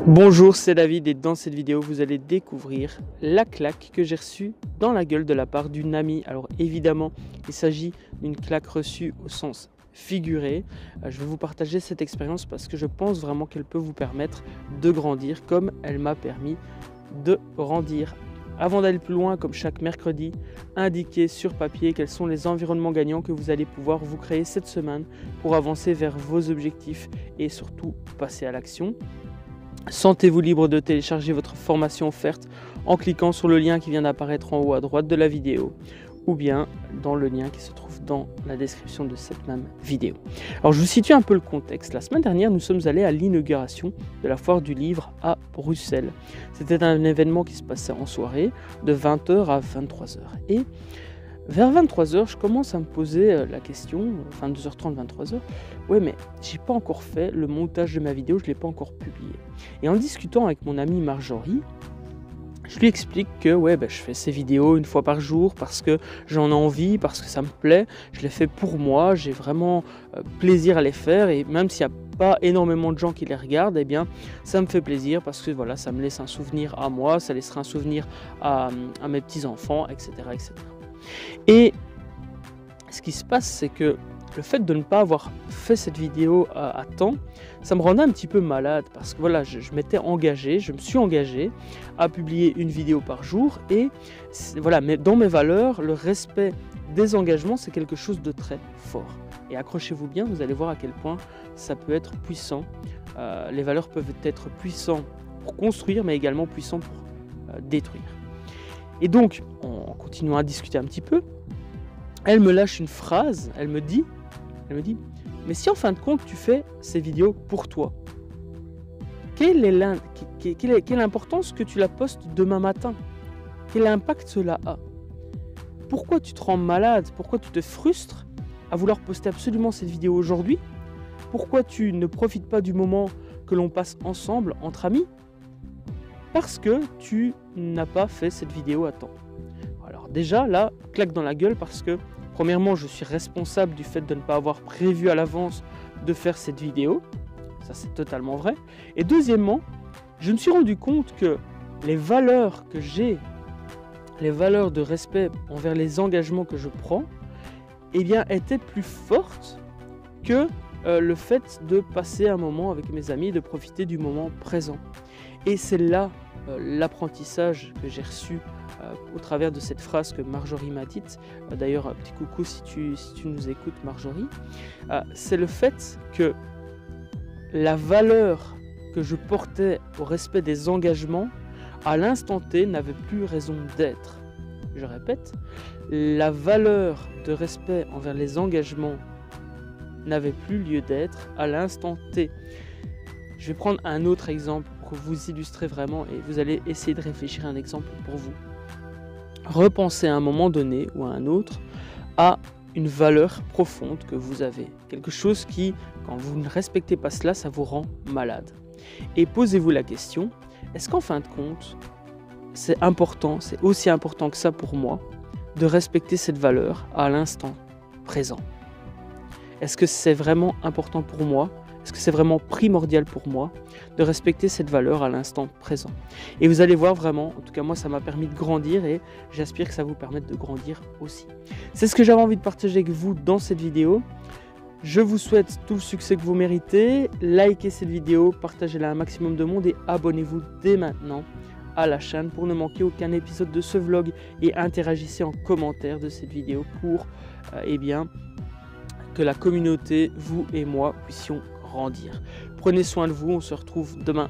Bonjour, c'est David et dans cette vidéo, vous allez découvrir la claque que j'ai reçue dans la gueule de la part d'une amie. Alors évidemment, il s'agit d'une claque reçue au sens figuré. Je vais vous partager cette expérience parce que je pense vraiment qu'elle peut vous permettre de grandir comme elle m'a permis de grandir. Avant d'aller plus loin, comme chaque mercredi, indiquez sur papier quels sont les environnements gagnants que vous allez pouvoir vous créer cette semaine pour avancer vers vos objectifs et surtout passer à l'action. Sentez-vous libre de télécharger votre formation offerte en cliquant sur le lien qui vient d'apparaître en haut à droite de la vidéo ou bien dans le lien qui se trouve dans la description de cette même vidéo. Alors je vous situe un peu le contexte. La semaine dernière, nous sommes allés à l'inauguration de la foire du livre à Bruxelles. C'était un événement qui se passait en soirée de 20h à 23h. Et vers 23h, je commence à me poser la question, 22h30, 23h, ouais mais j'ai pas encore fait le montage de ma vidéo, je l'ai pas encore publié. Et en discutant avec mon amie Marjorie, je lui explique que je fais ces vidéos une fois par jour parce que j'en ai envie, parce que ça me plaît, je les fais pour moi, j'ai vraiment plaisir à les faire et même s'il n'y a pas énormément de gens qui les regardent, eh bien ça me fait plaisir parce que voilà, ça me laisse un souvenir à moi, ça laissera un souvenir à mes petits-enfants, etc., etc. Et ce qui se passe, c'est que le fait de ne pas avoir fait cette vidéo à temps, ça me rendait un petit peu malade parce que voilà, je m'étais engagé, je me suis engagé à publier une vidéo par jour et voilà, mais dans mes valeurs, le respect des engagements, c'est quelque chose de très fort. Et accrochez-vous bien, vous allez voir à quel point ça peut être puissant. Les valeurs peuvent être puissantes pour construire, mais également puissantes pour détruire. Et donc, en continuant à discuter un petit peu, elle me lâche une phrase, elle me dit, mais si en fin de compte tu fais ces vidéos pour toi, quelle est l'importance que tu la postes demain matin? Quel impact cela a? Pourquoi tu te rends malade? Pourquoi tu te frustres à vouloir poster absolument cette vidéo aujourd'hui? Pourquoi tu ne profites pas du moment que l'on passe ensemble, entre amis? Parce que tu n'as pas fait cette vidéo à temps. Alors déjà, là, claque dans la gueule parce que, premièrement, je suis responsable du fait de ne pas avoir prévu à l'avance de faire cette vidéo. Ça, c'est totalement vrai. Et deuxièmement, je me suis rendu compte que les valeurs que j'ai, les valeurs de respect envers les engagements que je prends, eh bien, étaient plus fortes que le fait de passer un moment avec mes amis, de profiter du moment présent. Et c'est là l'apprentissage que j'ai reçu au travers de cette phrase que Marjorie m'a dite. D'ailleurs, un petit coucou si tu nous écoutes, Marjorie. C'est le fait que la valeur que je portais au respect des engagements, à l'instant T, n'avait plus raison d'être. Je répète, la valeur de respect envers les engagements n'avait plus lieu d'être à l'instant T. Je vais prendre un autre exemple pour vous illustrer vraiment et vous allez essayer de réfléchir à un exemple pour vous. Repensez à un moment donné ou à un autre à une valeur profonde que vous avez. Quelque chose qui, quand vous ne respectez pas cela, ça vous rend malade. Et posez-vous la question, est-ce qu'en fin de compte, c'est important, c'est aussi important que ça pour moi, de respecter cette valeur à l'instant présent? Est-ce que c'est vraiment important pour moi? Est-ce que c'est vraiment primordial pour moi de respecter cette valeur à l'instant présent? Et vous allez voir vraiment, en tout cas moi ça m'a permis de grandir et j'aspire que ça vous permette de grandir aussi. C'est ce que j'avais envie de partager avec vous dans cette vidéo. Je vous souhaite tout le succès que vous méritez. Likez cette vidéo, partagez-la à un maximum de monde et abonnez-vous dès maintenant à la chaîne pour ne manquer aucun épisode de ce vlog et interagissez en commentaire de cette vidéo pour que la communauté, vous et moi, puissions grandir. Prenez soin de vous, on se retrouve demain